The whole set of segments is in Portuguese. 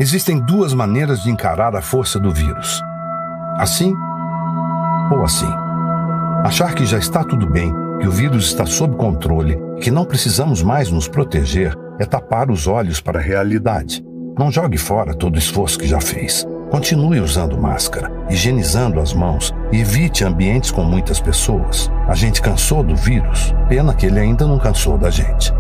Existem duas maneiras de encarar a força do vírus. Assim ou assim. Achar que já está tudo bem, que o vírus está sob controle e que não precisamos mais nos proteger é tapar os olhos para a realidade. Não jogue fora todo o esforço que já fez. Continue usando máscara, higienizando as mãos e evite ambientes com muitas pessoas. A gente cansou do vírus, pena que ele ainda não cansou da gente.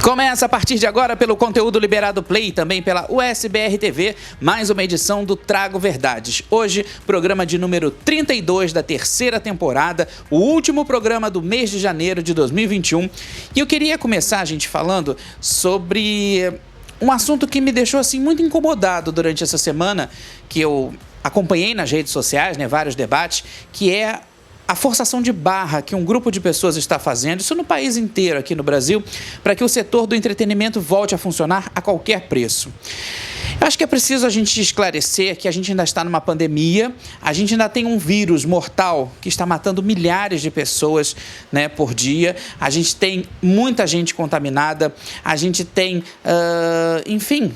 Começa a partir de agora pelo conteúdo Liberado Play e também pela USBR TV, mais uma edição do Trago Verdades. Hoje, programa de número 32 da terceira temporada, o último programa do mês de janeiro de 2021. E eu queria começar, gente, falando sobre um assunto que me deixou assim muito incomodado durante essa semana, que eu acompanhei nas redes sociais, né, vários debates, que é a forçação de barra que um grupo de pessoas está fazendo, isso no país inteiro, aqui no Brasil, para que o setor do entretenimento volte a funcionar a qualquer preço. Eu acho que é preciso a gente esclarecer que a gente ainda está numa pandemia, a gente ainda tem um vírus mortal que está matando milhares de pessoas, né, por dia, a gente tem muita gente contaminada, a gente tem, enfim,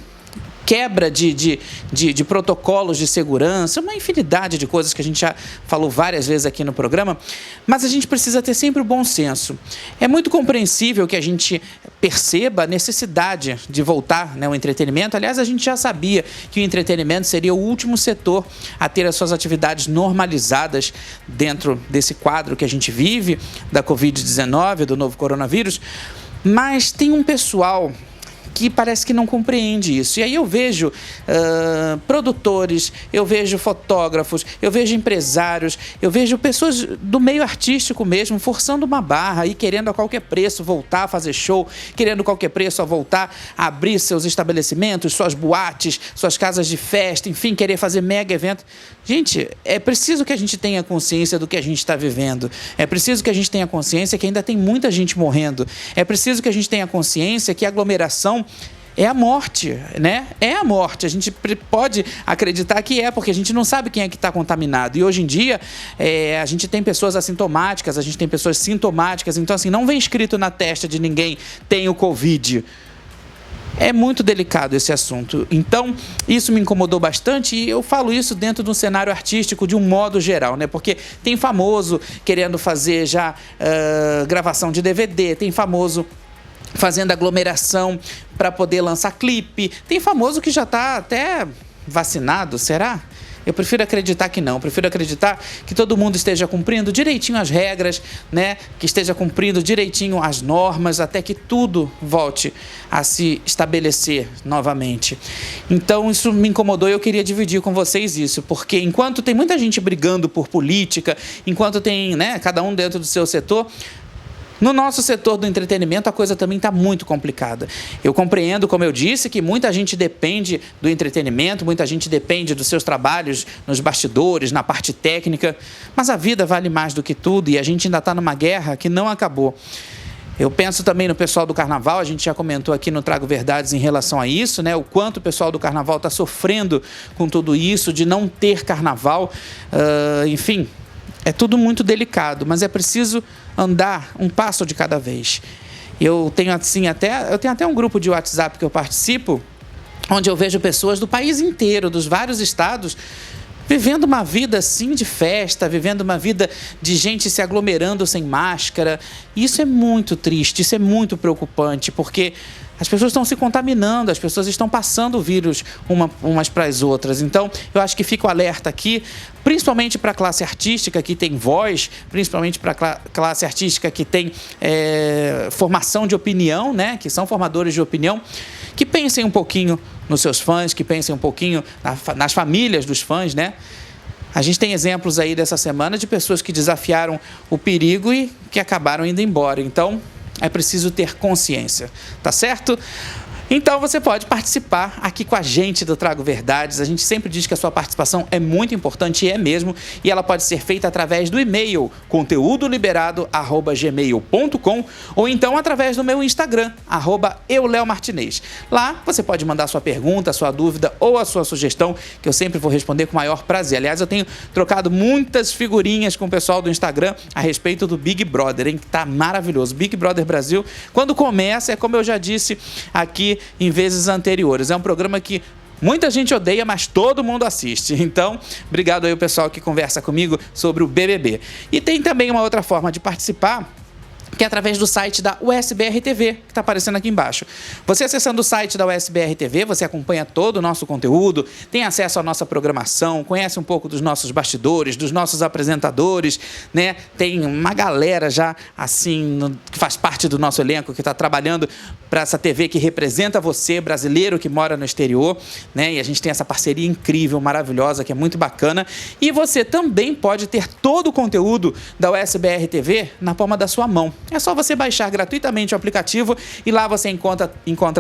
quebra de protocolos de segurança, uma infinidade de coisas que a gente já falou várias vezes aqui no programa, mas a gente precisa ter sempre o bom senso. É muito compreensível que a gente perceba a necessidade de voltar, né, ao entretenimento. Aliás, a gente já sabia que o entretenimento seria o último setor a ter as suas atividades normalizadas dentro desse quadro que a gente vive, da Covid-19, do novo coronavírus, mas tem um pessoal que parece que não compreende isso. E aí eu vejo produtores, eu vejo fotógrafos, eu vejo empresários, eu vejo pessoas do meio artístico mesmo forçando uma barra e querendo a qualquer preço voltar a fazer show, querendo a qualquer preço a voltar a abrir seus estabelecimentos, suas boates, suas casas de festa, enfim, querer fazer mega evento. Gente, é preciso que a gente tenha consciência do que a gente está vivendo. É preciso que a gente tenha consciência que ainda tem muita gente morrendo. É preciso que a gente tenha consciência que a aglomeração é a morte, né? É a morte. A gente pode acreditar que é, porque a gente não sabe quem é que está contaminado. E hoje em dia, a gente tem pessoas assintomáticas, a gente tem pessoas sintomáticas. Então, assim, não vem escrito na testa de ninguém tem o Covid. É muito delicado esse assunto. Então, isso me incomodou bastante e eu falo isso dentro de um cenário artístico de um modo geral, né? Porque tem famoso querendo fazer já gravação de DVD, tem famoso fazendo aglomeração para poder lançar clipe, tem famoso que já está até vacinado, será? Eu prefiro acreditar que não, prefiro acreditar que todo mundo esteja cumprindo direitinho as regras, né? Que esteja cumprindo direitinho as normas, até que tudo volte a se estabelecer novamente. Então, isso me incomodou e eu queria dividir com vocês isso, porque enquanto tem muita gente brigando por política, enquanto tem, né, cada um dentro do seu setor, no nosso setor do entretenimento, a coisa também está muito complicada. Eu compreendo, como eu disse, que muita gente depende do entretenimento, muita gente depende dos seus trabalhos nos bastidores, na parte técnica, mas a vida vale mais do que tudo e a gente ainda está numa guerra que não acabou. Eu penso também no pessoal do Carnaval, a gente já comentou aqui no Trago Verdades em relação a isso, né? O quanto o pessoal do Carnaval está sofrendo com tudo isso, de não ter Carnaval, enfim. É tudo muito delicado, mas é preciso andar um passo de cada vez. Eu tenho até um grupo de WhatsApp que eu participo, onde eu vejo pessoas do país inteiro, dos vários estados, vivendo uma vida assim de festa, vivendo uma vida de gente se aglomerando sem máscara. Isso é muito triste, isso é muito preocupante, porque as pessoas estão se contaminando, as pessoas estão passando o vírus umas para as outras. Então, eu acho que fica o alerta aqui, principalmente para a classe artística que tem voz, principalmente para a classe artística que tem formação de opinião, né? Que são formadores de opinião, que pensem um pouquinho nos seus fãs, que pensem um pouquinho nas famílias dos fãs, né? A gente tem exemplos aí dessa semana de pessoas que desafiaram o perigo e que acabaram indo embora. Então, é preciso ter consciência, tá certo? Então você pode participar aqui com a gente do Trago Verdades. A gente sempre diz que a sua participação é muito importante, e é mesmo, e ela pode ser feita através do e-mail conteudoliberado@gmail.com ou então através do meu Instagram, @euleomartinez. Lá você pode mandar sua pergunta, sua dúvida ou a sua sugestão, que eu sempre vou responder com o maior prazer. Aliás, eu tenho trocado muitas figurinhas com o pessoal do Instagram a respeito do Big Brother, hein? Que tá maravilhoso. Big Brother Brasil, quando começa, é como eu já disse aqui em vezes anteriores. É um programa que muita gente odeia, mas todo mundo assiste. Então, obrigado aí o pessoal que conversa comigo sobre o BBB. E tem também uma outra forma de participar, que é através do site da USBR TV, que está aparecendo aqui embaixo. Você acessando o site da USBR TV, você acompanha todo o nosso conteúdo, tem acesso à nossa programação, conhece um pouco dos nossos bastidores, dos nossos apresentadores, né? Tem uma galera já, assim, que faz parte do nosso elenco, que está trabalhando para essa TV que representa você, brasileiro que mora no exterior, né? E a gente tem essa parceria incrível, maravilhosa, que é muito bacana. E você também pode ter todo o conteúdo da USBR TV na palma da sua mão. É só você baixar gratuitamente o aplicativo e lá você encontra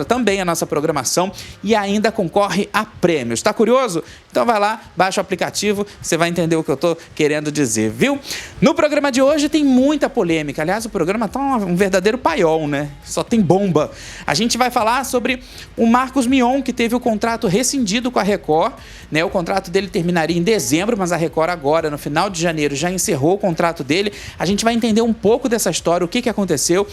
também a nossa programação e ainda concorre a prêmios. Está curioso? Então vai lá, baixa o aplicativo, você vai entender o que eu estou querendo dizer, viu? No programa de hoje tem muita polêmica. Aliás, o programa está um verdadeiro paiol, né? Só tem bomba. A gente vai falar sobre o Marcos Mion, que teve o contrato rescindido com a Record, né? O contrato dele terminaria em dezembro, mas a Record agora, no final de janeiro, já encerrou o contrato dele. A gente vai entender um pouco dessa história, o que aconteceu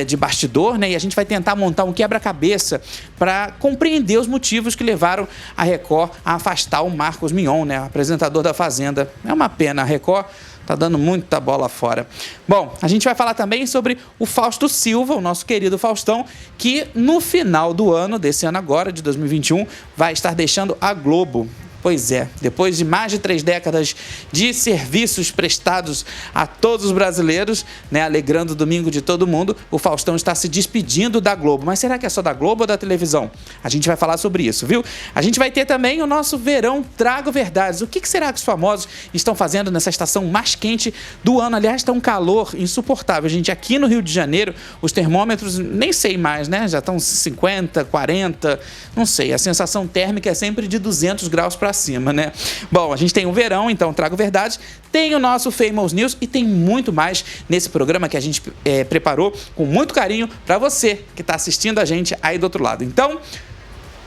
de bastidor, né? E a gente vai tentar montar um quebra-cabeça para compreender os motivos que levaram a Record a afastar o Marcos Mion, né? Apresentador da Fazenda. É uma pena, a Record tá dando muita bola fora. Bom, a gente vai falar também sobre o Fausto Silva, o nosso querido Faustão, que no final do ano, desse ano agora, de 2021, vai estar deixando a Globo. Pois é, depois de mais de 3 décadas de serviços prestados a todos os brasileiros, né, alegrando o domingo de todo mundo, o Faustão está se despedindo da Globo. Mas será que é só da Globo ou da televisão? A gente vai falar sobre isso, viu? A gente vai ter também o nosso verão Trago Verdades. O que será que os famosos estão fazendo nessa estação mais quente do ano? Aliás, está um calor insuportável. Gente, aqui no Rio de Janeiro, os termômetros, nem sei mais, né? Já estão 50, 40, não sei. A sensação térmica é sempre de 200 graus para cima, né? Bom, a gente tem o verão, então Trago Verdades, tem o nosso Famous News e tem muito mais nesse programa que a gente preparou com muito carinho para você que está assistindo a gente aí do outro lado. Então,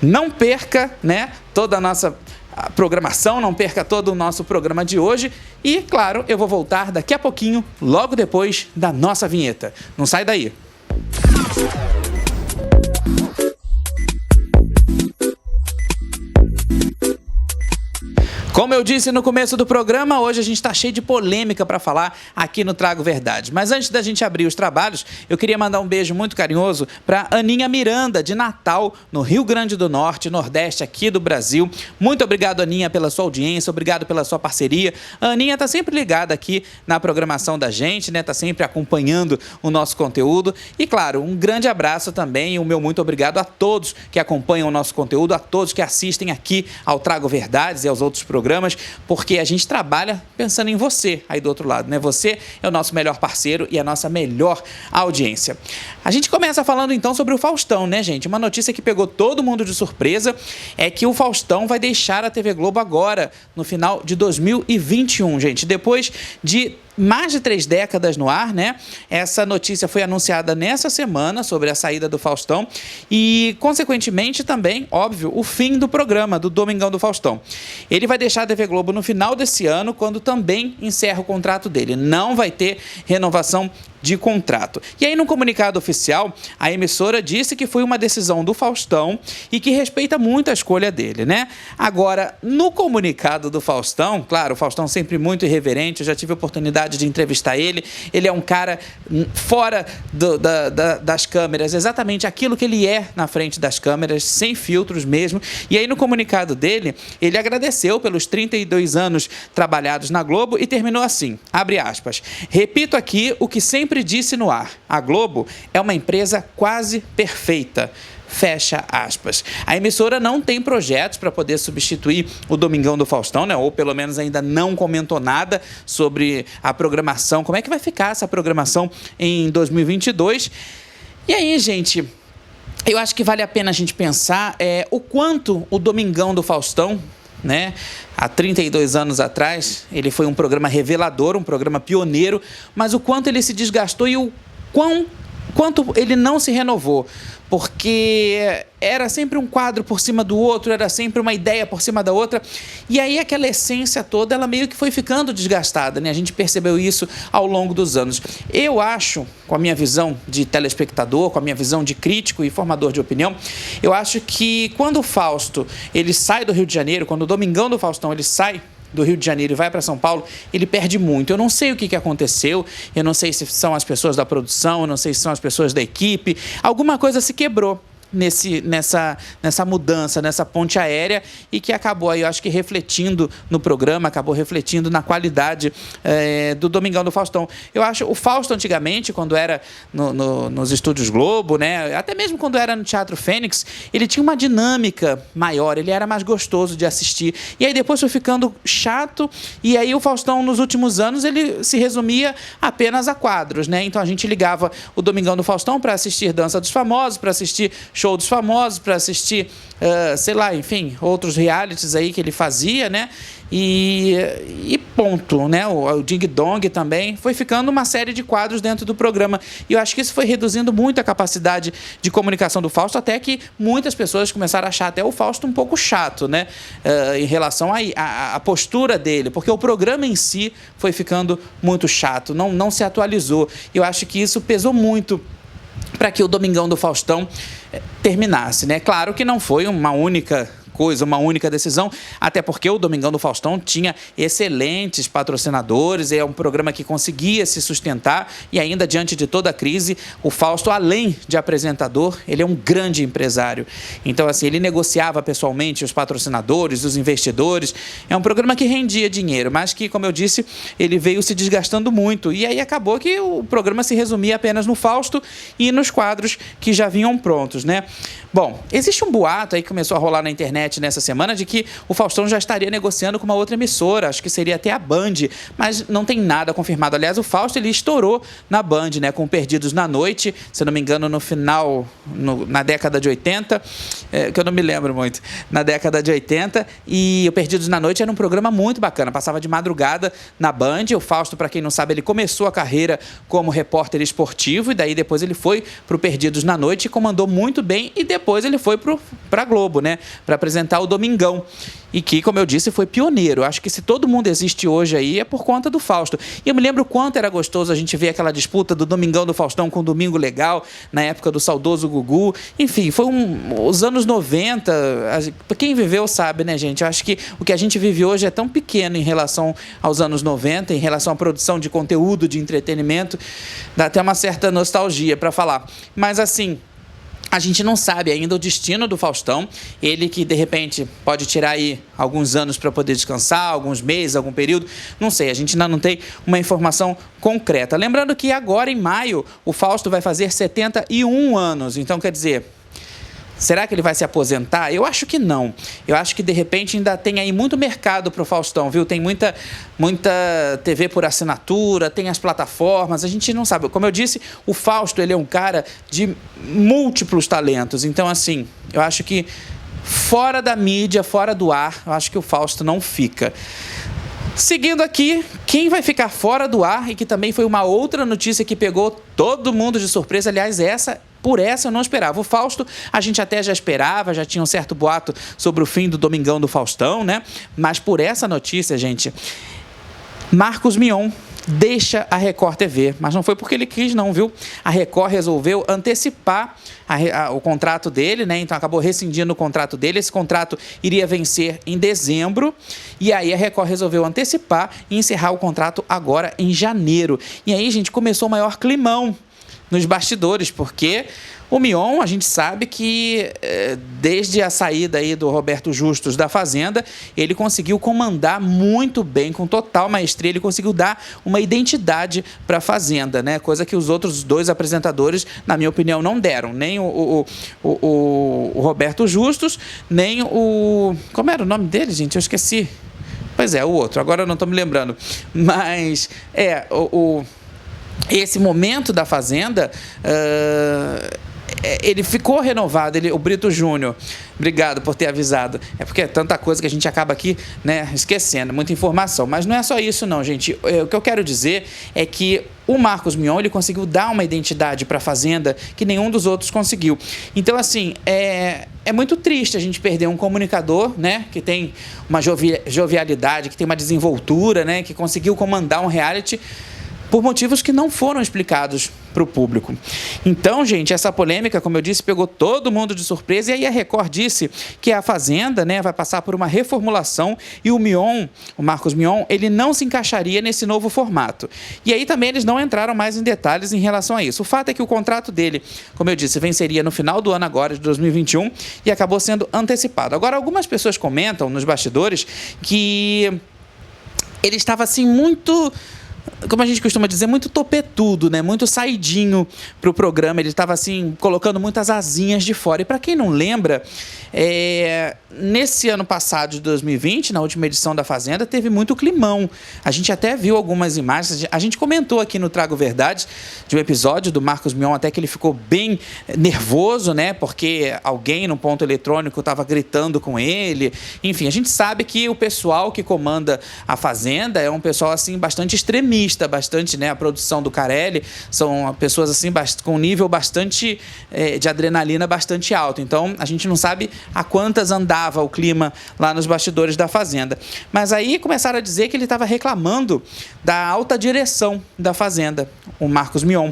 não perca, né, toda a nossa programação, não perca todo o nosso programa de hoje e, claro, eu vou voltar daqui a pouquinho, logo depois da nossa vinheta. Não sai daí! Como eu disse no começo do programa, hoje a gente está cheio de polêmica para falar aqui no Trago Verdade. Mas antes da gente abrir os trabalhos, eu queria mandar um beijo muito carinhoso para Aninha Miranda, de Natal, no Rio Grande do Norte, Nordeste, aqui do Brasil. Muito obrigado, Aninha, pela sua audiência, obrigado pela sua parceria. A Aninha está sempre ligada aqui na programação da gente, né? Está sempre acompanhando o nosso conteúdo. E, claro, um grande abraço também e o meu muito obrigado a todos que acompanham o nosso conteúdo, a todos que assistem aqui ao Trago Verdades e aos outros programas, porque a gente trabalha pensando em você aí do outro lado, né? Você é o nosso melhor parceiro e a nossa melhor audiência. A gente começa falando então sobre o Faustão, né, gente? Uma notícia que pegou todo mundo de surpresa é que o Faustão vai deixar a TV Globo agora, no final de 2021, gente. Depois de mais de 3 décadas no ar, né? Essa notícia foi anunciada nessa semana sobre a saída do Faustão e, consequentemente, também, óbvio, o fim do programa, do Domingão do Faustão. Ele vai deixar a TV Globo no final desse ano, quando também encerra o contrato dele. Não vai ter renovação de contrato. E aí, no comunicado oficial, a emissora disse que foi uma decisão do Faustão e que respeita muito a escolha dele, né? Agora, no comunicado do Faustão, claro, o Faustão sempre muito irreverente, eu já tive a oportunidade de entrevistar ele, ele é um cara fora das câmeras, exatamente aquilo que ele é na frente das câmeras, sem filtros mesmo. E aí, no comunicado dele, ele agradeceu pelos 32 anos trabalhados na Globo e terminou assim, abre aspas, repito aqui o que sempre disse no ar, a Globo é uma empresa quase perfeita. Fecha aspas. A emissora não tem projetos para poder substituir o Domingão do Faustão, né? Ou pelo menos ainda não comentou nada sobre a programação. Como é que vai ficar essa programação em 2022? E aí, gente, eu acho que vale a pena a gente pensar o quanto o Domingão do Faustão, né, há 32 anos atrás, ele foi um programa revelador, um programa pioneiro, mas o quanto ele se desgastou e o quanto ele não se renovou, porque era sempre um quadro por cima do outro, era sempre uma ideia por cima da outra, e aí aquela essência toda, ela meio que foi ficando desgastada, né? A gente percebeu isso ao longo dos anos. Eu acho, com a minha visão de telespectador, com a minha visão de crítico e formador de opinião, eu acho que quando o Fausto, ele sai do Rio de Janeiro, quando o Domingão do Faustão, ele sai do Rio de Janeiro e vai para São Paulo, ele perde muito. Eu não sei o que aconteceu, eu não sei se são as pessoas da produção, eu não sei se são as pessoas da equipe, alguma coisa se quebrou nessa mudança, nessa ponte aérea, e que acabou aí, eu acho que refletindo no programa, acabou refletindo na qualidade do Domingão do Faustão. Eu acho, o Fausto antigamente, quando era nos Estúdios Globo, né, até mesmo quando era no Teatro Fênix, ele tinha uma dinâmica maior, ele era mais gostoso de assistir, e aí depois foi ficando chato, e aí o Faustão nos últimos anos, ele se resumia apenas a quadros, né, então a gente ligava o Domingão do Faustão para assistir Dança dos Famosos, para assistir Show dos Famosos, para assistir, sei lá, enfim, outros realities aí que ele fazia, né? E ponto, né? O Ding Dong também foi ficando uma série de quadros dentro do programa. E eu acho que isso foi reduzindo muito a capacidade de comunicação do Fausto, até que muitas pessoas começaram a achar até o Fausto um pouco chato, né? Em relação à postura dele, porque o programa em si foi ficando muito chato, não se atualizou. Eu acho que isso pesou muito para que o Domingão do Faustão terminasse, né? Claro que não foi uma única coisa, uma única decisão, até porque o Domingão do Faustão tinha excelentes patrocinadores, é um programa que conseguia se sustentar, e ainda diante de toda a crise, o Fausto, além de apresentador, ele é um grande empresário. Então, assim, ele negociava pessoalmente os patrocinadores, os investidores. É um programa que rendia dinheiro, mas que, como eu disse, ele veio se desgastando muito, e aí acabou que o programa se resumia apenas no Fausto e nos quadros que já vinham prontos, né? Bom, existe um boato aí que começou a rolar na internet nessa semana de que o Faustão já estaria negociando com uma outra emissora, acho que seria até a Band, mas não tem nada confirmado. Aliás, o Fausto, ele estourou na Band, né, com Perdidos na Noite, se não me engano, no final, na década de 80, que eu não me lembro muito, na década de 80, e o Perdidos na Noite era um programa muito bacana, passava de madrugada na Band. O Fausto, para quem não sabe, ele começou a carreira como repórter esportivo, e daí depois ele foi para o Perdidos na Noite e comandou muito bem, e depois ele foi para a Globo, né, para apresentar o Domingão, e que, como eu disse, foi pioneiro. Acho que se todo mundo existe hoje aí é por conta do Fausto. E eu me lembro o quanto era gostoso a gente ver aquela disputa do Domingão do Faustão com o Domingo Legal, na época do saudoso Gugu. Enfim, foi os anos 90, quem viveu sabe, né, gente? Eu acho que o que a gente vive hoje é tão pequeno em relação aos anos 90, em relação à produção de conteúdo, de entretenimento, dá até uma certa nostalgia para falar. Mas, assim, a gente não sabe ainda o destino do Faustão, ele que de repente pode tirar aí alguns anos para poder descansar, alguns meses, algum período, não sei, a gente ainda não tem uma informação concreta. Lembrando que agora em maio o Fausto vai fazer 71 anos, então quer dizer, será que ele vai se aposentar? Eu acho que não. Eu acho que, de repente, ainda tem aí muito mercado para o Faustão, viu? Tem muita TV por assinatura, tem as plataformas, a gente não sabe. Como eu disse, o Fausto, ele é um cara de múltiplos talentos. Então, assim, eu acho que fora da mídia, fora do ar, eu acho que o Fausto não fica. Seguindo aqui, quem vai ficar fora do ar, e que também foi uma outra notícia que pegou todo mundo de surpresa, aliás, por essa eu não esperava. O Fausto, a gente até já esperava, já tinha um certo boato sobre o fim do Domingão do Faustão, né? Mas por essa notícia, gente, Marcos Mion deixa a Record TV, mas não foi porque ele quis não, viu? A Record resolveu antecipar o contrato dele, né? Então acabou rescindindo o contrato dele. Esse contrato iria vencer em dezembro, e aí a Record resolveu antecipar e encerrar o contrato agora em janeiro. E aí, gente, começou o maior climão nos bastidores, porque o Mion, a gente sabe que desde a saída aí do Roberto Justus da Fazenda, ele conseguiu comandar muito bem, com total maestria, ele conseguiu dar uma identidade para a Fazenda, né? Coisa que os outros dois apresentadores, na minha opinião, não deram, nem o Roberto Justus, nem o... Como era o nome dele, gente? Eu esqueci. Pois é, o outro, agora eu não estou me lembrando. Mas, esse momento da Fazenda ele ficou renovado, o Brito Júnior. Obrigado por ter avisado. É porque é tanta coisa que a gente acaba aqui, né, esquecendo, muita informação. Mas não é só isso não, gente. O que eu quero dizer é que o Marcos Mion, ele conseguiu dar uma identidade para a Fazenda que nenhum dos outros conseguiu. Então, assim, é muito triste a gente perder um comunicador, né, que tem uma jovialidade, que tem uma desenvoltura, né, que conseguiu comandar um reality por motivos que não foram explicados para o público. Então, gente, essa polêmica, como eu disse, pegou todo mundo de surpresa, e aí a Record disse que a Fazenda, né, vai passar por uma reformulação e o Marcos Mion, ele não se encaixaria nesse novo formato. E aí também eles não entraram mais em detalhes em relação a isso. O fato é que o contrato dele, como eu disse, venceria no final do ano agora, de 2021, e acabou sendo antecipado. Agora, algumas pessoas comentam nos bastidores que ele estava assim muito, como a gente costuma dizer, muito topetudo, né? Muito saidinho para o programa. Ele estava assim, colocando muitas asinhas de fora. E para quem não lembra, nesse ano passado, de 2020, na última edição da Fazenda, teve muito climão. A gente até viu algumas imagens. A gente comentou aqui no Trago Verdades de um episódio do Marcos Mion, até que ele ficou bem nervoso, né? Porque alguém no ponto eletrônico estava gritando com ele. Enfim, a gente sabe que o pessoal que comanda a Fazenda é um pessoal assim bastante extremista, bastante, né? A produção do Carelli são pessoas assim com um nível bastante de adrenalina bastante alto. Então, a gente não sabe a quantas andava o clima lá nos bastidores da Fazenda. Mas aí começaram a dizer que ele estava reclamando da alta direção da Fazenda, o Marcos Mion.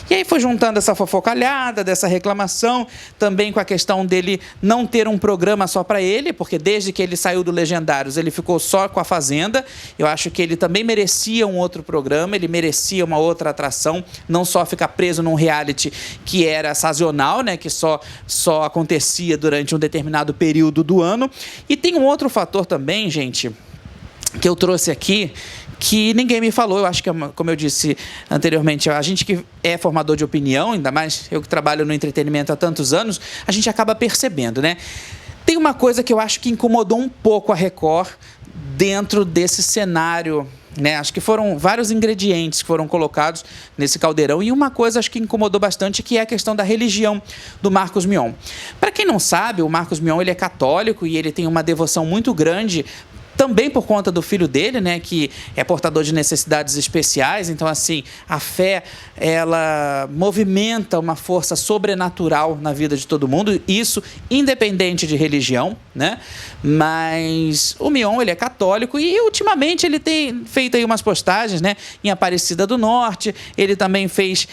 E aí foi juntando essa fofocalhada, dessa reclamação, também com a questão dele não ter um programa só para ele, porque desde que ele saiu do Legendários, ele ficou só com a Fazenda. Eu acho que ele também merecia um outro programa, ele merecia uma outra atração, não só ficar preso num reality que era sazonal, né, que só acontecia durante um determinado período do ano. E tem um outro fator também, gente, que eu trouxe aqui, que ninguém me falou. Eu acho que, como eu disse anteriormente, a gente que é formador de opinião, ainda mais eu que trabalho no entretenimento há tantos anos, a gente acaba percebendo, né? Tem uma coisa que eu acho que incomodou um pouco a Record dentro desse cenário, né? Acho que foram vários ingredientes que foram colocados nesse caldeirão, e uma coisa acho que incomodou bastante, que é a questão da religião do Marcos Mion. Para quem não sabe, o Marcos Mion, ele é católico e ele tem uma devoção muito grande, também por conta do filho dele, né, que é portador de necessidades especiais. Então, assim, a fé, ela movimenta uma força sobrenatural na vida de todo mundo, isso independente de religião, né? Mas o Mion, ele é católico e ultimamente ele tem feito aí umas postagens, né, em Aparecida do Norte. Ele também fez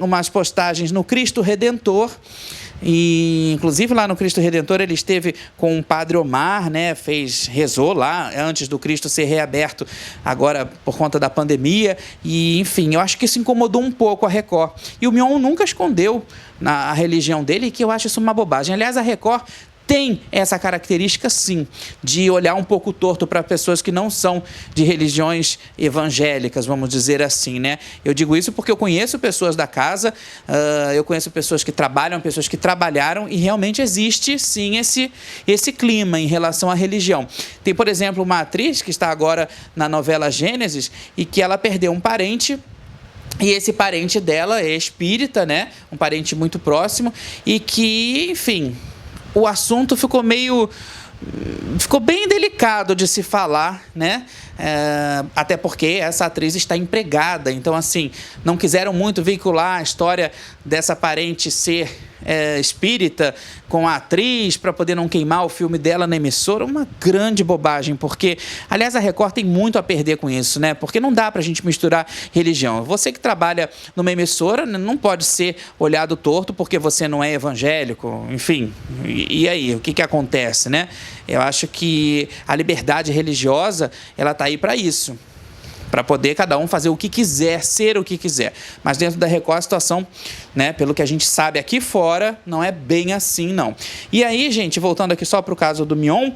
umas postagens no Cristo Redentor. E inclusive lá no Cristo Redentor ele esteve com o Padre Omar, né? Rezou lá antes do Cristo ser reaberto agora por conta da pandemia. E enfim, eu acho que isso incomodou um pouco a Record. E o Mion nunca escondeu a religião dele, que eu acho isso uma bobagem. Aliás, a Record tem essa característica, sim, de olhar um pouco torto para pessoas que não são de religiões evangélicas, vamos dizer assim, né? Eu digo isso porque eu conheço pessoas da casa, eu conheço pessoas que trabalham, pessoas que trabalharam, e realmente existe, sim, esse clima em relação à religião. Tem, por exemplo, uma atriz que está agora na novela Gênesis e que ela perdeu um parente. E esse parente dela é espírita, né? Um parente muito próximo, e que, enfim, o assunto ficou bem delicado de se falar, né? Até porque essa atriz está empregada. Então, assim, não quiseram muito veicular a história dessa parente ser espírita com a atriz para poder não queimar o filme dela na emissora. Uma grande bobagem, porque, aliás, a Record tem muito a perder com isso, né? Porque não dá para a gente misturar religião. Você que trabalha numa emissora não pode ser olhado torto porque você não é evangélico, enfim. E aí, o que acontece, né? Eu acho que a liberdade religiosa, ela está aí para isso, para poder cada um fazer o que quiser, ser o que quiser. Mas dentro da Record a situação, né, pelo que a gente sabe aqui fora, não é bem assim, não. E aí, gente, voltando aqui só para o caso do Mion,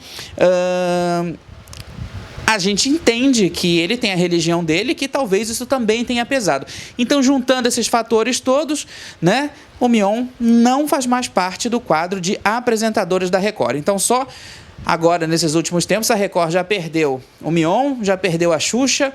a gente entende que ele tem a religião dele, que talvez isso também tenha pesado. Então, juntando esses fatores todos, né, o Mion não faz mais parte do quadro de apresentadores da Record. Então, só agora, nesses últimos tempos, a Record já perdeu o Mion, já perdeu a Xuxa.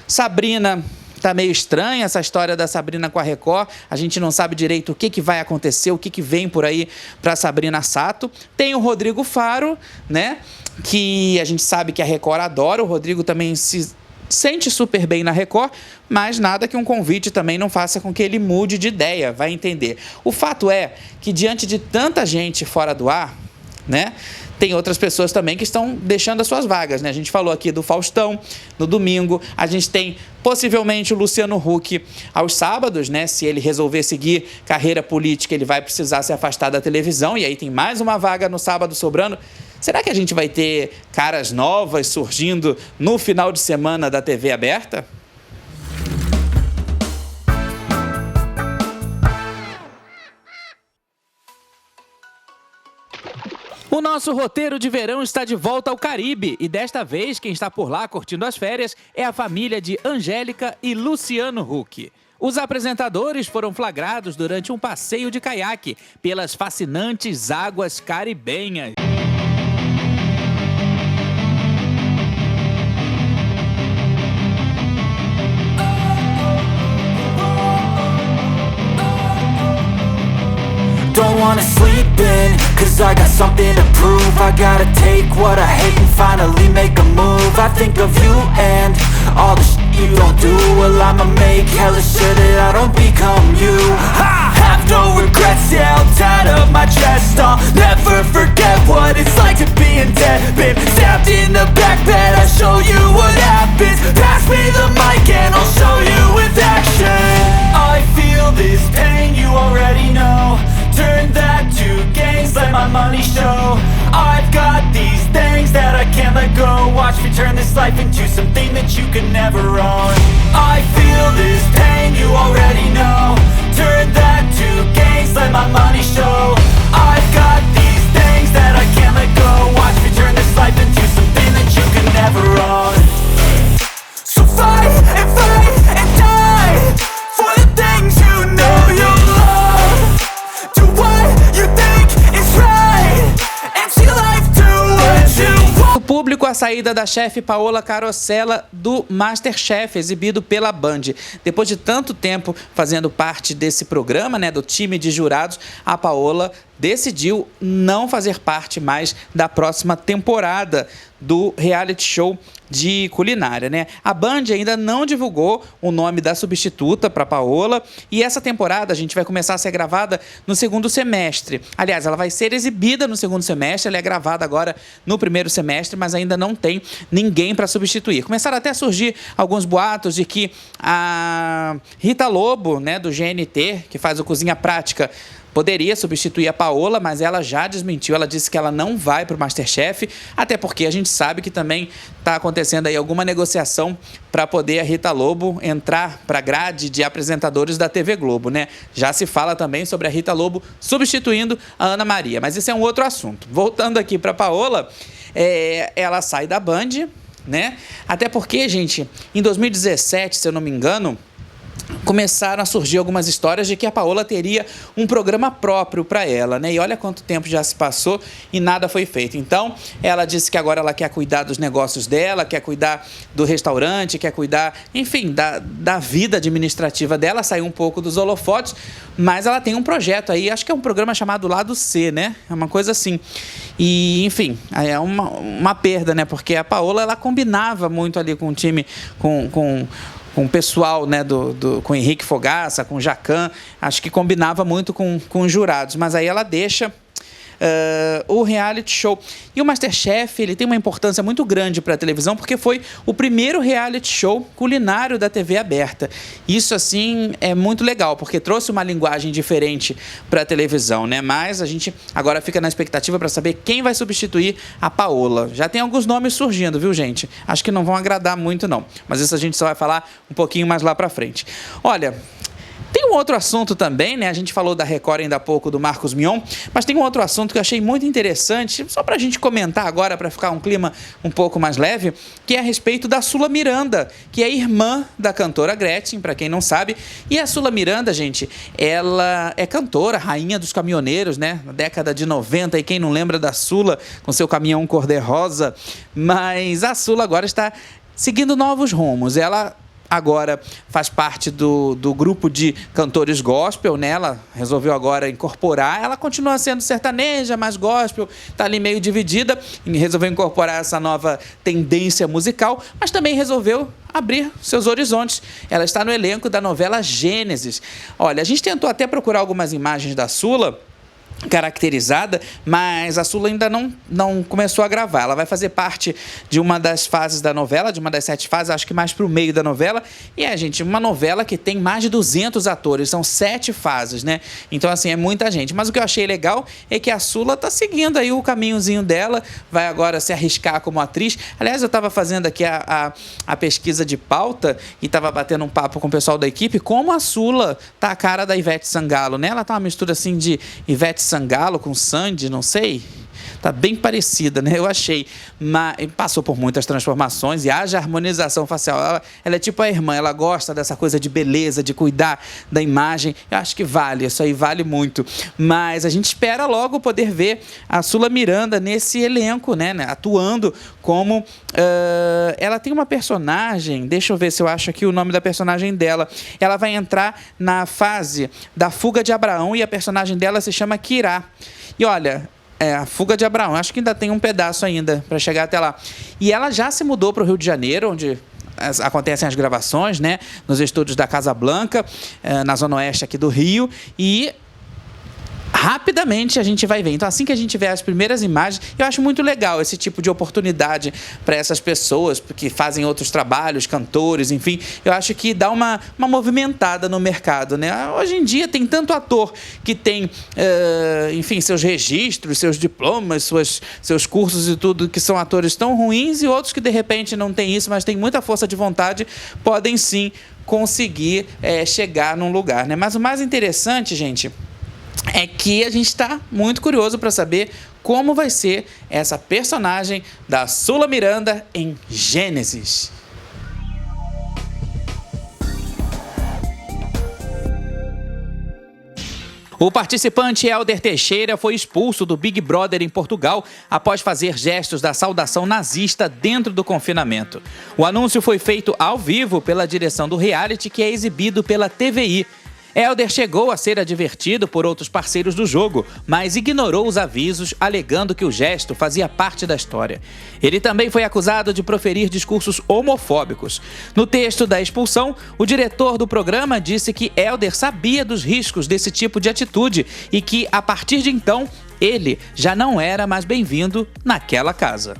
Sabrina tá meio estranha essa história da Sabrina com a Record. A gente não sabe direito o que vai acontecer, o que vem por aí para Sabrina Sato. Tem o Rodrigo Faro, né? Que a gente sabe que a Record adora. O Rodrigo também se sente super bem na Record, mas nada que um convite também não faça com que ele mude de ideia, vai entender. O fato é que diante de tanta gente fora do ar, né? Tem outras pessoas também que estão deixando as suas vagas, né? A gente falou aqui do Faustão no domingo, a gente tem possivelmente o Luciano Huck aos sábados, né? Se ele resolver seguir carreira política, ele vai precisar se afastar da televisão, e aí tem mais uma vaga no sábado sobrando. Será que a gente vai ter caras novas surgindo no final de semana da TV aberta? O nosso roteiro de verão está de volta ao Caribe e desta vez quem está por lá curtindo as férias é a família de Angélica e Luciano Huck. Os apresentadores foram flagrados durante um passeio de caiaque pelas fascinantes águas caribenhas. Don't wanna sleep in, cause I got something to prove. I gotta take what I hate and finally make a move. I think of you and all the shit you don't do. Well, I'ma make hella sure that I don't become you. I have no regrets, yeah, I'll tie up my chest. I'll never forget what it's like to be in debt. Been stabbed in the back bed, I'll show you what happens. Pass me the mic and I'll show you with action. I feel this pain, you already know. Turn that to gains, let my money show. I've got these things that I can't let go. Watch me turn this life into something that you can never own. I feel this pain, you already know. Turn that to gains, let my money show. I've got these things that I can't let go. Watch me turn this life into something that you can never own. So fight and die for the things you know you love. Do what you think is right and see life do what you want. O público, a saída da chefe Paola Carosella do MasterChef, exibido pela Band. Depois de tanto tempo fazendo parte desse programa, né, do time de jurados, a Paola decidiu não fazer parte mais da próxima temporada do reality show de culinária, né? A Band ainda não divulgou o nome da substituta para Paola e essa temporada a gente vai começar a ser gravada no segundo semestre. Aliás, ela vai ser exibida no segundo semestre, ela é gravada agora no primeiro semestre, mas ainda não tem ninguém para substituir. Começaram até a surgir alguns boatos de que a Rita Lobo, né, do GNT, que faz o Cozinha Prática, poderia substituir a Paola, mas ela já desmentiu. Ela disse que ela não vai para o MasterChef, até porque a gente sabe que também está acontecendo aí alguma negociação para poder a Rita Lobo entrar para a grade de apresentadores da TV Globo, né? Já se fala também sobre a Rita Lobo substituindo a Ana Maria, mas esse é um outro assunto. Voltando aqui para a Paola, ela sai da Band, né? Até porque, gente, em 2017, se eu não me engano, começaram a surgir algumas histórias de que a Paola teria um programa próprio para ela, né? E olha quanto tempo já se passou e nada foi feito. Então, ela disse que agora ela quer cuidar dos negócios dela, quer cuidar do restaurante, quer cuidar, enfim, da vida administrativa dela, sair um pouco dos holofotes, mas ela tem um projeto aí, acho que é um programa chamado Lado C, né? É uma coisa assim. E, enfim, é uma perda, né? Porque a Paola, ela combinava muito ali com o time, com o pessoal, né, com o Henrique Fogaça, com o Jacan, acho que combinava muito com os jurados, mas aí ela deixa o reality show. E o MasterChef, ele tem uma importância muito grande para a televisão, porque foi o primeiro reality show culinário da TV aberta. Isso, assim, é muito legal, porque trouxe uma linguagem diferente para a televisão, né? Mas a gente agora fica na expectativa para saber quem vai substituir a Paola. Já tem alguns nomes surgindo, viu, gente? Acho que não vão agradar muito, não. Mas isso a gente só vai falar um pouquinho mais lá para frente. Olha, tem um outro assunto também, né? A gente falou da Record ainda há pouco, do Marcos Mion, mas tem um outro assunto que eu achei muito interessante, só pra gente comentar agora, para ficar um clima um pouco mais leve, que é a respeito da Sula Miranda, que é irmã da cantora Gretchen, para quem não sabe. E a Sula Miranda, gente, ela é cantora, rainha dos caminhoneiros, né? Na década de 90, e quem não lembra da Sula, com seu caminhão cor-de-rosa, mas a Sula agora está seguindo novos rumos. Ela agora faz parte do grupo de cantores gospel, né? Ela resolveu agora incorporar. Ela continua sendo sertaneja, mas gospel, tá ali meio dividida. E resolveu incorporar essa nova tendência musical, mas também resolveu abrir seus horizontes. Ela está no elenco da novela Gênesis. Olha, a gente tentou até procurar algumas imagens da Sula caracterizada, mas a Sula ainda não começou a gravar. Ela vai fazer parte de uma das fases da novela, de uma das 7 fases, acho que mais pro meio da novela. E gente, uma novela que tem mais de 200 atores, são 7 fases, né? Então, assim, é muita gente. Mas o que eu achei legal é que a Sula tá seguindo aí o caminhozinho dela, vai agora se arriscar como atriz. Aliás, eu tava fazendo aqui a pesquisa de pauta e tava batendo um papo com o pessoal da equipe, como a Sula tá a cara da Ivete Sangalo, né? Ela tá uma mistura, assim, de Ivete Sangalo com Sandy, não sei. Tá bem parecida, né? Eu achei. Mas passou por muitas transformações e haja harmonização facial. Ela é tipo a irmã, ela gosta dessa coisa de beleza, de cuidar da imagem. Eu acho que vale, isso aí vale muito. Mas a gente espera logo poder ver a Sula Miranda nesse elenco, né? Atuando como... ela tem uma personagem, deixa eu ver se eu acho aqui o nome da personagem dela. Ela vai entrar na fase da Fuga de Abraão e a personagem dela se chama Kirá. E olha... a Fuga de Abraão, acho que ainda tem um pedaço ainda para chegar até lá. E ela já se mudou para o Rio de Janeiro, onde acontecem as gravações, né? Nos estúdios da Casa Blanca, na Zona Oeste aqui do Rio. E rapidamente a gente vai ver. Então, assim que a gente vê as primeiras imagens, eu acho muito legal esse tipo de oportunidade para essas pessoas que fazem outros trabalhos, cantores, enfim. Eu acho que dá uma movimentada no mercado, né? Hoje em dia tem tanto ator que tem, enfim, seus registros, seus diplomas, seus cursos e tudo, que são atores tão ruins, e outros que de repente não tem isso, mas tem muita força de vontade, podem sim conseguir chegar num lugar, né? Mas o mais interessante, gente, é que a gente está muito curioso para saber como vai ser essa personagem da Sula Miranda em Gênesis. O participante Helder Teixeira foi expulso do Big Brother em Portugal após fazer gestos da saudação nazista dentro do confinamento. O anúncio foi feito ao vivo pela direção do reality, que é exibido pela TVI. Helder chegou a ser advertido por outros parceiros do jogo, mas ignorou os avisos, alegando que o gesto fazia parte da história. Ele também foi acusado de proferir discursos homofóbicos. No texto da expulsão, o diretor do programa disse que Helder sabia dos riscos desse tipo de atitude e que, a partir de então, ele já não era mais bem-vindo naquela casa.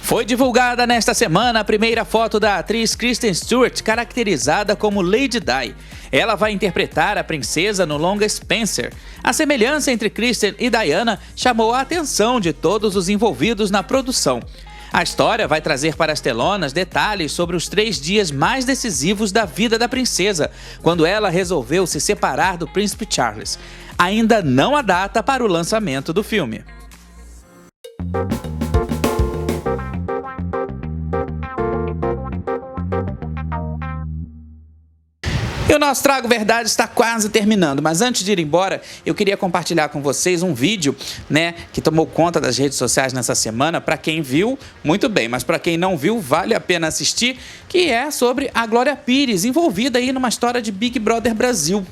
Foi divulgada nesta semana a primeira foto da atriz Kristen Stewart, caracterizada como Lady Di. Ela vai interpretar a princesa no longa Spencer. A semelhança entre Kristen e Diana chamou a atenção de todos os envolvidos na produção. A história vai trazer para as telonas detalhes sobre os 3 dias mais decisivos da vida da princesa, quando ela resolveu se separar do príncipe Charles. Ainda não há data para o lançamento do filme. E o nosso Trago Verdade está quase terminando, mas antes de ir embora, eu queria compartilhar com vocês um vídeo, né, que tomou conta das redes sociais nessa semana. Para quem viu, muito bem, mas para quem não viu, vale a pena assistir, que é sobre a Glória Pires, envolvida aí numa história de Big Brother Brasil.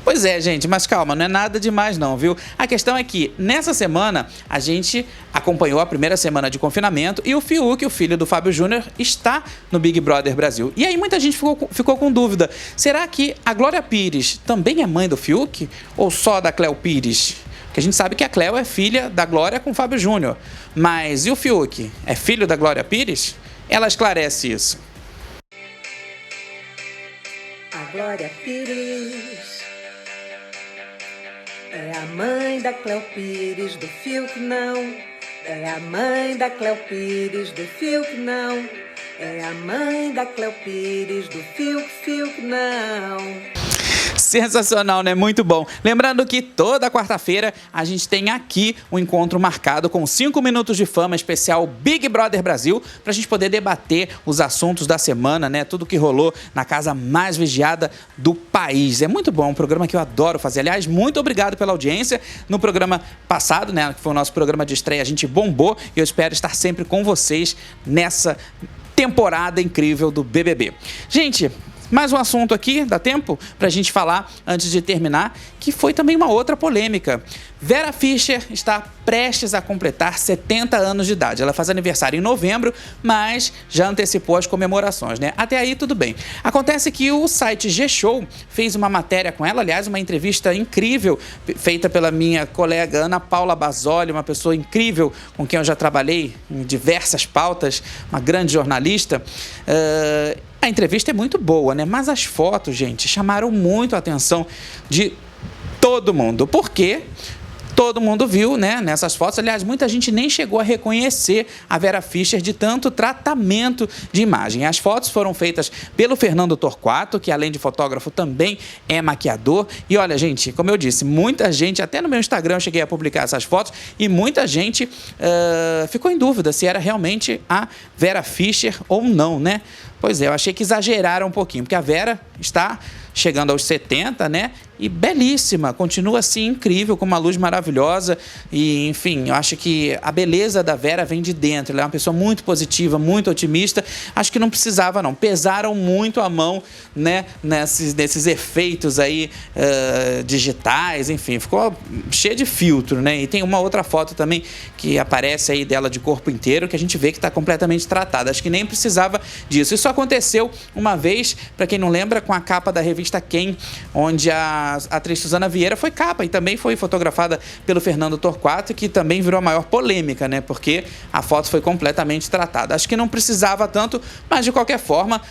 Pois é, gente, mas calma, não é nada demais não, viu? A questão é que, nessa semana, a gente acompanhou a primeira semana de confinamento e o Fiuk, o filho do Fábio Júnior, está no Big Brother Brasil. E aí muita gente ficou com dúvida. Será que a Glória Pires também é mãe do Fiuk? Ou só da Cléo Pires? Porque a gente sabe que a Cléo é filha da Glória com o Fábio Júnior. Mas e o Fiuk? É filho da Glória Pires? Ela esclarece isso. A Glória Pires é a mãe da Cléo Pires, do Fiuk não. É a mãe da Cléo Pires, do Fiuk não. É a mãe da Cléo Pires, do Fiuk não. Sensacional, né? Muito bom. Lembrando que toda quarta-feira a gente tem aqui um encontro marcado com 5 minutos de fama especial Big Brother Brasil, pra gente poder debater os assuntos da semana, né? Tudo que rolou na casa mais vigiada do país. É muito bom, um programa que eu adoro fazer. Aliás, muito obrigado pela audiência. No programa passado, né, que foi o nosso programa de estreia, a gente bombou e eu espero estar sempre com vocês nessa temporada incrível do BBB. Gente, Mais um assunto aqui, dá tempo pra gente falar antes de terminar, que foi também uma outra polêmica. Vera Fischer está prestes a completar 70 anos de idade. Ela faz aniversário em novembro, mas já antecipou as comemorações, né? Até aí tudo bem. Acontece que o site G-Show fez uma matéria com ela, aliás, uma entrevista incrível, feita pela minha colega Ana Paula Basoli, uma pessoa incrível com quem eu já trabalhei em diversas pautas, uma grande jornalista. A entrevista é muito boa, né? Mas as fotos, gente, chamaram muito a atenção de todo mundo. Por quê? Todo mundo viu, né, nessas fotos. Aliás, muita gente nem chegou a reconhecer a Vera Fischer de tanto tratamento de imagem. As fotos foram feitas pelo Fernando Torquato, que além de fotógrafo também é maquiador. E olha, gente, como eu disse, muita gente, até no meu Instagram eu cheguei a publicar essas fotos, e muita gente ficou em dúvida se era realmente a Vera Fischer ou não, né? Pois é, eu achei que exageraram um pouquinho, porque a Vera está chegando aos 70, né? E belíssima, continua assim incrível, com uma luz maravilhosa. E, enfim, eu acho que a beleza da Vera vem de dentro. Ela é uma pessoa muito positiva, muito otimista. Acho que não precisava, não. Pesaram muito a mão, né? Nesses efeitos aí digitais, enfim, ficou cheio de filtro, né? E tem uma outra foto também que aparece aí dela de corpo inteiro, que a gente vê que está completamente tratada. Acho que nem precisava disso. Isso aconteceu uma vez, para quem não lembra, com a capa da revista Quem, onde a atriz Suzana Vieira foi capa e também foi fotografada pelo Fernando Torquato, que também virou a maior polêmica, né? Porque a foto foi completamente tratada. Acho que não precisava tanto, mas de qualquer forma,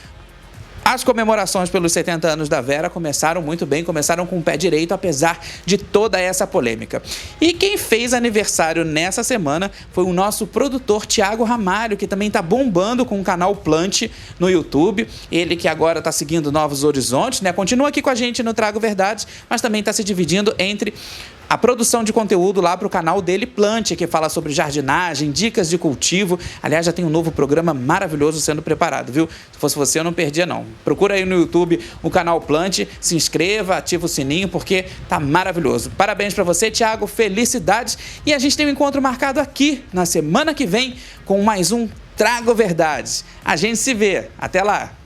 as comemorações pelos 70 anos da Vera começaram muito bem, começaram com o pé direito, apesar de toda essa polêmica. E quem fez aniversário nessa semana foi o nosso produtor Thiago Ramalho, que também está bombando com o canal Plant no YouTube. Ele que agora está seguindo novos horizontes, né? Continua aqui com a gente no Trago Verdades, mas também está se dividindo entre a produção de conteúdo lá para o canal dele, Plant, que fala sobre jardinagem, dicas de cultivo. Aliás, já tem um novo programa maravilhoso sendo preparado, viu? Se fosse você, eu não perdia, não. Procura aí no YouTube o canal Plant, se inscreva, ativa o sininho, porque tá maravilhoso. Parabéns para você, Thiago, felicidades. E a gente tem um encontro marcado aqui na semana que vem com mais um Trago Verdades. A gente se vê. Até lá!